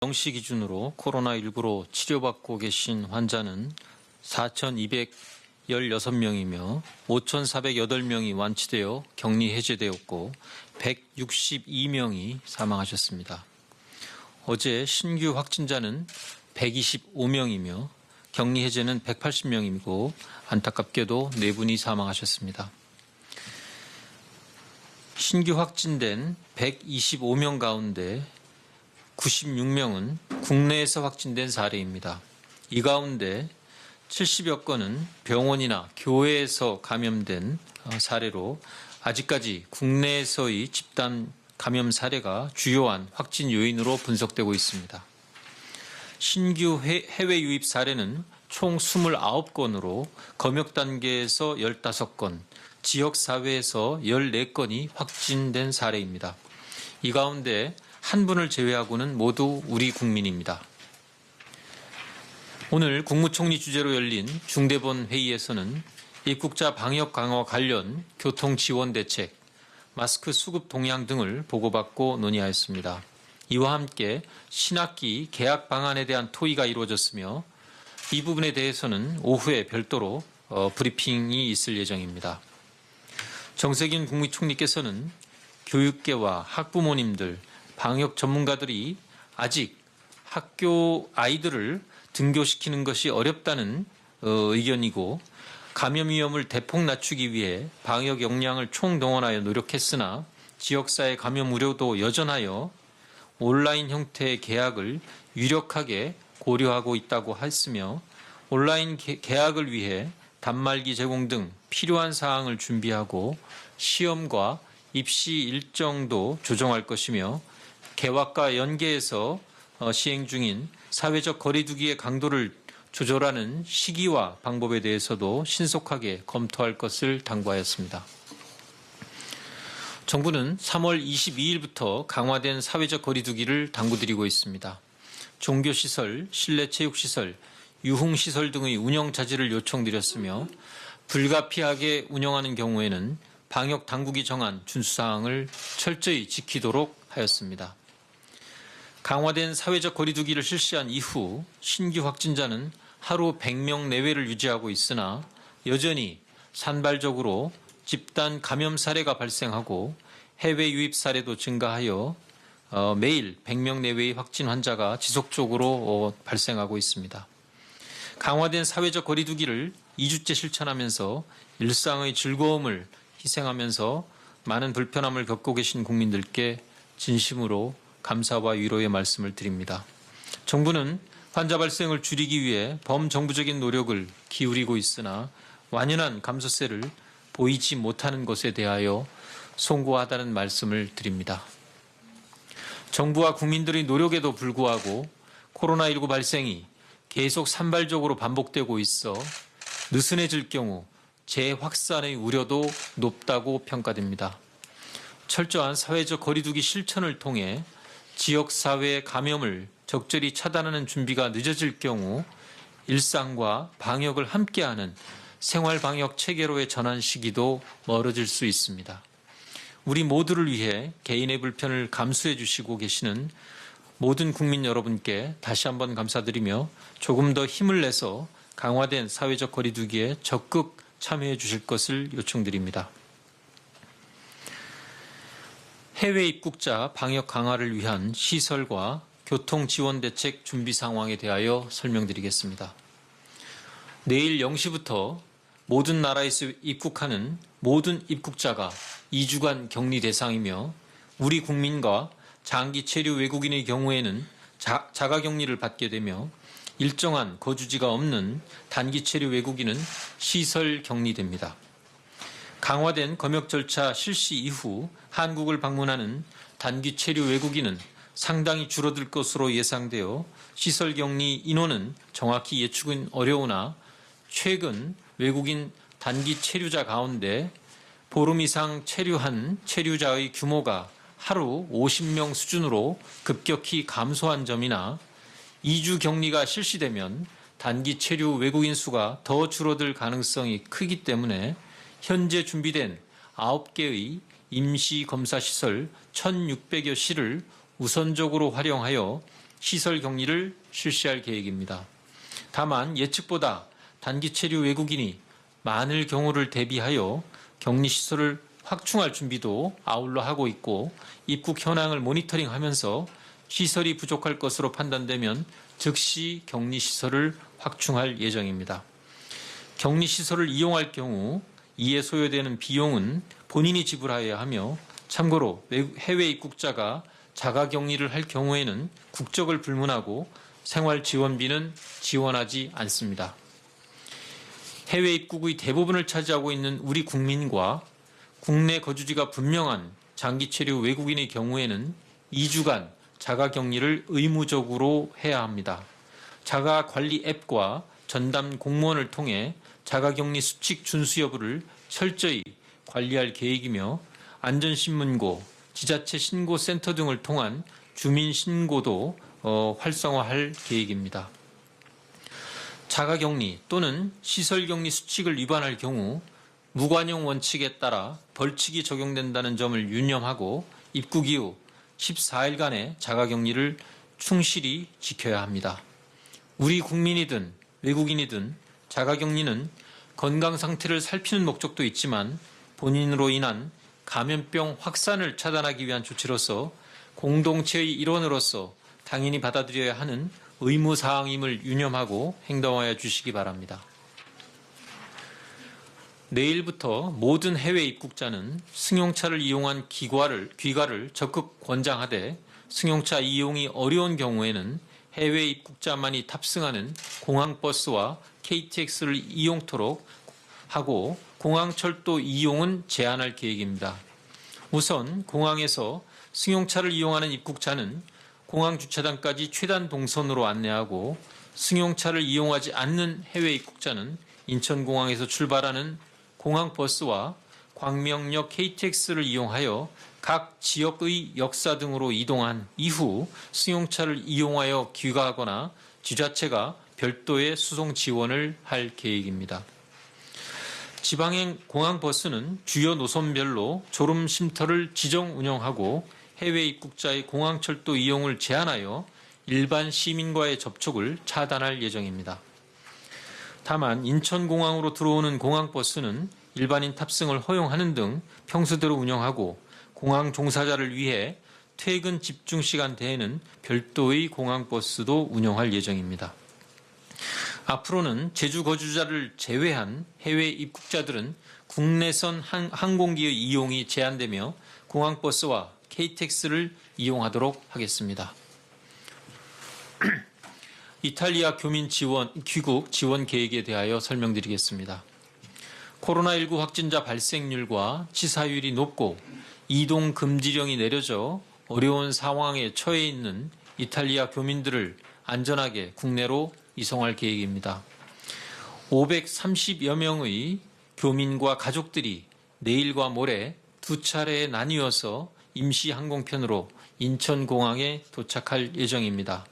0시 기준으로 코로나19로 치료받고 계신 환자는 4,216명이며 5,408명이 완치되어 격리 해제되었고 162명이 사망하셨습니다. 어제 신규 확진자는 125명이며 격리 해제는 180명이고 안타깝게도 4분이 사망하셨습니다. 신규 확진된 125명 가운데 96명은 국내에서 확진된 사례입니다. 이 가운데 70여 건은 병원이나 교회에서 감염된 사례로 아직까지 국내에서의 집단 감염 사례가 주요한 확진 요인으로 분석되고 있습니다. 신규 해외 유입 사례는 총 29건으로 검역 단계에서 15건, 지역사회에서 14건이 확진된 사례입니다. 이 가운데 한 분을 제외하고는 모두 우리 국민입니다. 오늘 국무총리 주재로 열린 중대본 회의에서는 입국자 방역 강화 관련 교통 지원 대책, 마스크 수급 동향 등을 보고받고 논의하였습니다. 이와 함께 신학기 개학 방안에 대한 토의가 이루어졌으며 이 부분에 대해서는 오후에 별도로 브리핑이 있을 예정입니다. 정세균 국무총리께서는 교육계와 학부모님들, 방역 전문가들이 아직 학교 아이들을 등교시키는 것이 어렵다는 의견이고 감염 위험을 대폭 낮추기 위해 방역 역량을 총동원하여 노력했으나 지역사회 감염 우려도 여전하여 온라인 형태의 개학을 유력하게 고려하고 있다고 했으며 온라인 개학을 위해 단말기 제공 등 필요한 사항을 준비하고 시험과 입시 일정도 조정할 것이며 개학과 연계해서 시행 중인 사회적 거리두기의 강도를 조절하는 시기와 방법에 대해서도 신속하게 검토할 것을 당부하였습니다. 정부는 3월 22일부터 강화된 사회적 거리두기를 당부드리고 있습니다. 종교시설, 실내체육시설, 유흥시설 등의 운영 자제를 요청드렸으며 불가피하게 운영하는 경우에는 방역 당국이 정한 준수사항을 철저히 지키도록 하였습니다. 강화된 사회적 거리두기를 실시한 이후 신규 확진자는 하루 100명 내외를 유지하고 있으나 여전히 산발적으로 집단 감염 사례가 발생하고 해외 유입 사례도 증가하여 매일 100명 내외의 확진 환자가 지속적으로 발생하고 있습니다. 강화된 사회적 거리두기를 2주째 실천하면서 일상의 즐거움을 희생하면서 많은 불편함을 겪고 계신 국민들께 진심으로 감사와 위로의 말씀을 드립니다. 정부는 환자 발생을 줄이기 위해 범정부적인 노력을 기울이고 있으나 완연한 감소세를 보이지 못하는 것에 대하여 송구하다는 말씀을 드립니다. 정부와 국민들의 노력에도 불구하고 코로나19 발생이 계속 산발적으로 반복되고 있어 느슨해질 경우 재확산의 우려도 높다고 평가됩니다. 철저한 사회적 거리두기 실천을 통해 지역사회의 감염을 적절히 차단하는 준비가 늦어질 경우 일상과 방역을 함께하는 생활방역 체계로의 전환 시기도 멀어질 수 있습니다. 우리 모두를 위해 개인의 불편을 감수해 주시고 계시는 모든 국민 여러분께 다시 한번 감사드리며 조금 더 힘을 내서 강화된 사회적 거리두기에 적극 참여해 주실 것을 요청드립니다. 해외 입국자 방역 강화를 위한 시설과 교통 지원 대책 준비 상황에 대하여 설명드리겠습니다. 내일 0시부터 모든 나라에서 입국하는 모든 입국자가 2주간 격리 대상이며 우리 국민과 장기 체류 외국인의 경우에는 자가격리를 받게 되며 일정한 거주지가 없는 단기 체류 외국인은 시설 격리됩니다. 강화된 검역 절차 실시 이후 한국을 방문하는 단기 체류 외국인은 상당히 줄어들 것으로 예상되어 시설 격리 인원은 정확히 예측은 어려우나 최근 외국인 단기 체류자 가운데 보름 이상 체류한 체류자의 규모가 하루 50명 수준으로 급격히 감소한 점이나 2주 격리가 실시되면 단기 체류 외국인 수가 더 줄어들 가능성이 크기 때문에 현재 준비된 9개의 임시검사시설 1,600여 시를 우선적으로 활용하여 시설 격리를 실시할 계획입니다. 다만 예측보다 단기 체류 외국인이 많을 경우를 대비하여 격리 시설을 확충할 준비도 아울러 하고 있고 입국 현황을 모니터링하면서 시설이 부족할 것으로 판단되면 즉시 격리 시설을 확충할 예정입니다. 격리 시설을 이용할 경우 이에 소요되는 비용은 본인이 지불하여야 하며 참고로 해외 입국자가 자가 격리를 할 경우에는 국적을 불문하고 생활 지원비는 지원하지 않습니다. 해외 입국의 대부분을 차지하고 있는 우리 국민과 국내 거주지가 분명한 장기 체류 외국인의 경우에는 2주간 자가 격리를 의무적으로 해야 합니다. 자가 관리 앱과 전담 공무원을 통해 자가 격리 수칙 준수 여부를 철저히 관리할 계획이며 안전신문고, 지자체 신고센터 등을 통한 주민 신고도 활성화할 계획입니다. 자가격리 또는 시설격리 수칙을 위반할 경우 무관용 원칙에 따라 벌칙이 적용된다는 점을 유념하고 입국 이후 14일간의 자가격리를 충실히 지켜야 합니다. 우리 국민이든 외국인이든 자가격리는 건강 상태를 살피는 목적도 있지만 본인으로 인한 감염병 확산을 차단하기 위한 조치로서 공동체의 일원으로서 당연히 받아들여야 하는 의무사항임을 유념하고 행동하여 주시기 바랍니다. 내일부터 모든 해외 입국자는 승용차를 이용한 귀가를 적극 권장하되 승용차 이용이 어려운 경우에는 해외 입국자만이 탑승하는 공항버스와 KTX를 이용토록 하고 공항철도 이용은 제한할 계획입니다. 우선 공항에서 승용차를 이용하는 입국자는 공항 주차장까지 최단 동선으로 안내하고 승용차를 이용하지 않는 해외 입국자는 인천공항에서 출발하는 공항버스와 광명역 KTX를 이용하여 각 지역의 역사 등으로 이동한 이후 승용차를 이용하여 귀가하거나 지자체가 별도의 수송 지원을 할 계획입니다. 지방행 공항버스는 주요 노선별로 졸음 쉼터를 지정 운영하고 해외 입국자의 공항철도 이용을 제한하여 일반 시민과의 접촉을 차단할 예정입니다. 다만 인천공항으로 들어오는 공항버스는 일반인 탑승을 허용하는 등 평소대로 운영하고 공항 종사자를 위해 퇴근 집중시간대에는 별도의 공항버스도 운영할 예정입니다. 앞으로는 제주 거주자를 제외한 해외 입국자들은 국내선 항공기의 이용이 제한되며 공항버스와 KTX를 이용하도록 하겠습니다. 이탈리아 교민 귀국 지원 계획에 대하여 설명드리겠습니다. 코로나19 확진자 발생률과 치사율이 높고 이동 금지령이 내려져 어려운 상황에 처해 있는 이탈리아 교민들을 안전하게 국내로 이송할 계획입니다. 530여 명의 교민과 가족들이 내일과 모레 두 차례에 나뉘어서 임시 항공편으로 인천공항에 도착할 예정입니다.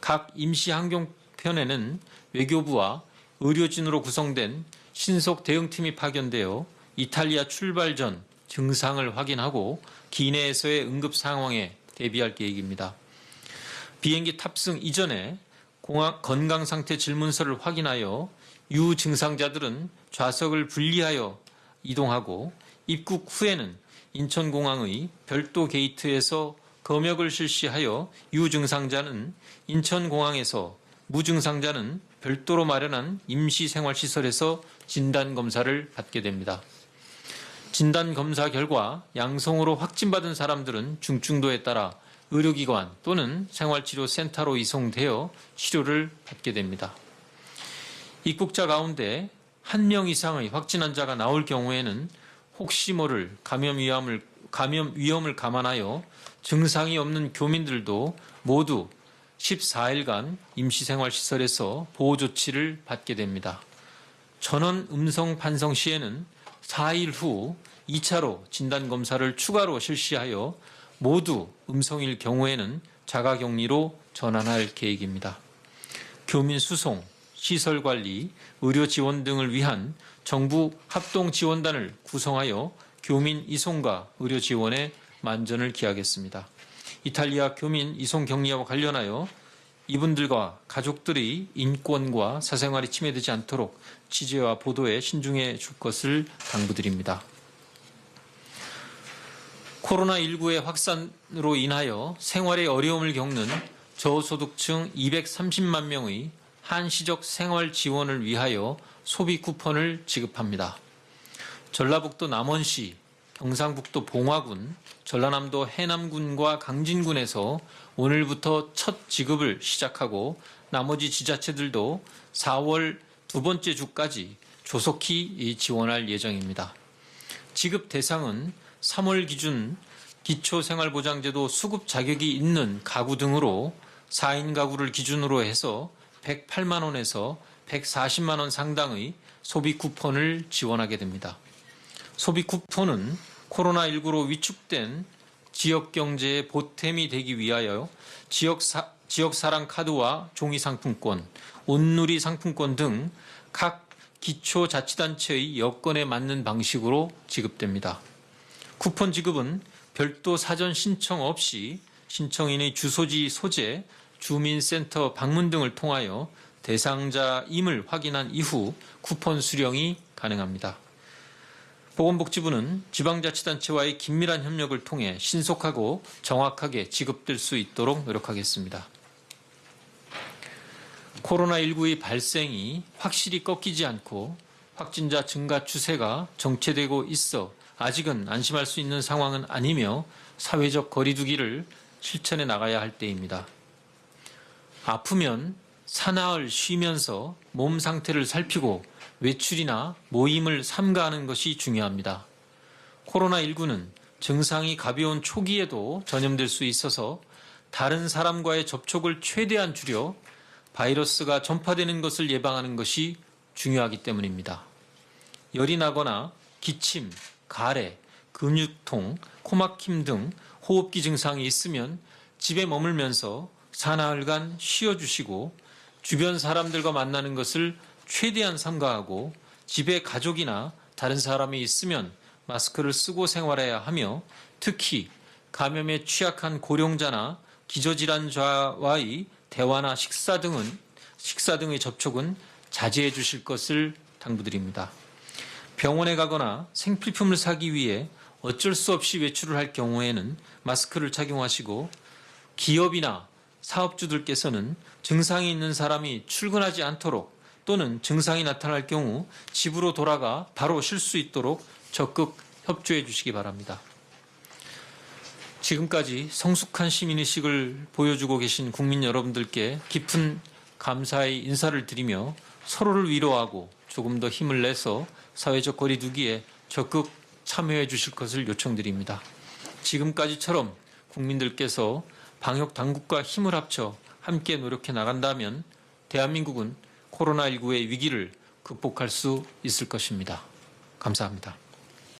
각 임시 항공편에는 외교부와 의료진으로 구성된 신속 대응팀이 파견되어 이탈리아 출발 전 증상을 확인하고 기내에서의 응급 상황에 대비할 계획입니다. 비행기 탑승 이전에 공항 건강상태 질문서를 확인하여 유증상자들은 좌석을 분리하여 이동하고 입국 후에는 인천공항의 별도 게이트에서 검역을 실시하여 유증상자는 인천공항에서, 무증상자는 별도로 마련한 임시생활시설에서 진단검사를 받게 됩니다. 진단검사 결과 양성으로 확진받은 사람들은 중증도에 따라 의료기관 또는 생활치료센터로 이송되어 치료를 받게 됩니다. 입국자 가운데 1명 이상의 확진 환자가 나올 경우에는 혹시 모를 감염 위험을 감안하여 증상이 없는 교민들도 모두 14일간 임시생활시설에서 보호조치를 받게 됩니다. 전원 음성 판정 시에는 4일 후 2차로 진단검사를 추가로 실시하여 모두 음성일 경우에는 자가격리로 전환할 계획입니다. 교민 수송, 시설관리, 의료지원 등을 위한 정부 합동지원단을 구성하여 교민 이송과 의료지원에 만전을 기하겠습니다. 이탈리아 교민 이송 격리와 관련하여 이분들과 가족들의 인권과 사생활이 침해되지 않도록 취재와 보도에 신중해 줄 것을 당부드립니다. 코로나19의 확산으로 인하여 생활에 어려움을 겪는 저소득층 230만 명의 한시적 생활 지원을 위하여 소비 쿠폰을 지급합니다. 전라북도 남원시, 경상북도 봉화군, 전라남도 해남군과 강진군에서 오늘부터 첫 지급을 시작하고 나머지 지자체들도 4월 두 번째 주까지 조속히 지원할 예정입니다. 지급 대상은 3월 기준 기초생활보장제도 수급 자격이 있는 가구 등으로 4인 가구를 기준으로 해서 108만 원에서 140만 원 상당의 소비 쿠폰을 지원하게 됩니다. 소비 쿠폰은 코로나19로 위축된 지역 경제의 보탬이 되기 위하여 지역사랑 카드와 종이 상품권, 온누리 상품권 등 각 기초자치단체의 여건에 맞는 방식으로 지급됩니다. 쿠폰 지급은 별도 사전 신청 없이 신청인의 주소지 소재, 주민센터 방문 등을 통하여 대상자임을 확인한 이후 쿠폰 수령이 가능합니다. 보건복지부는 지방자치단체와의 긴밀한 협력을 통해 신속하고 정확하게 지급될 수 있도록 노력하겠습니다. 코로나19의 발생이 확실히 꺾이지 않고 확진자 증가 추세가 정체되고 있어 아직은 안심할 수 있는 상황은 아니며 사회적 거리두기를 실천해 나가야 할 때입니다. 아프면 사나흘 쉬면서 몸 상태를 살피고 외출이나 모임을 삼가하는 것이 중요합니다. 코로나19는 증상이 가벼운 초기에도 전염될 수 있어서 다른 사람과의 접촉을 최대한 줄여 바이러스가 전파되는 것을 예방하는 것이 중요하기 때문입니다. 열이 나거나 기침, 가래, 근육통, 코막힘 등 호흡기 증상이 있으면 집에 머물면서 사나흘간 쉬어주시고 주변 사람들과 만나는 것을 최대한 삼가하고 집에 가족이나 다른 사람이 있으면 마스크를 쓰고 생활해야 하며 특히 감염에 취약한 고령자나 기저질환자와의 대화나 식사 등의 접촉은 자제해 주실 것을 당부드립니다. 병원에 가거나 생필품을 사기 위해 어쩔 수 없이 외출을 할 경우에는 마스크를 착용하시고 기업이나 사업주들께서는 증상이 있는 사람이 출근하지 않도록 또는 증상이 나타날 경우 집으로 돌아가 바로 쉴 수 있도록 적극 협조해 주시기 바랍니다. 지금까지 성숙한 시민의식을 보여주고 계신 국민 여러분들께 깊은 감사의 인사를 드리며 서로를 위로하고 조금 더 힘을 내서 사회적 거리두기에 적극 참여해 주실 것을 요청드립니다. 지금까지처럼 국민들께서 방역 당국과 힘을 합쳐 함께 노력해 나간다면 대한민국은 코로나19의 위기를 극복할 수 있을 것입니다. 감사합니다.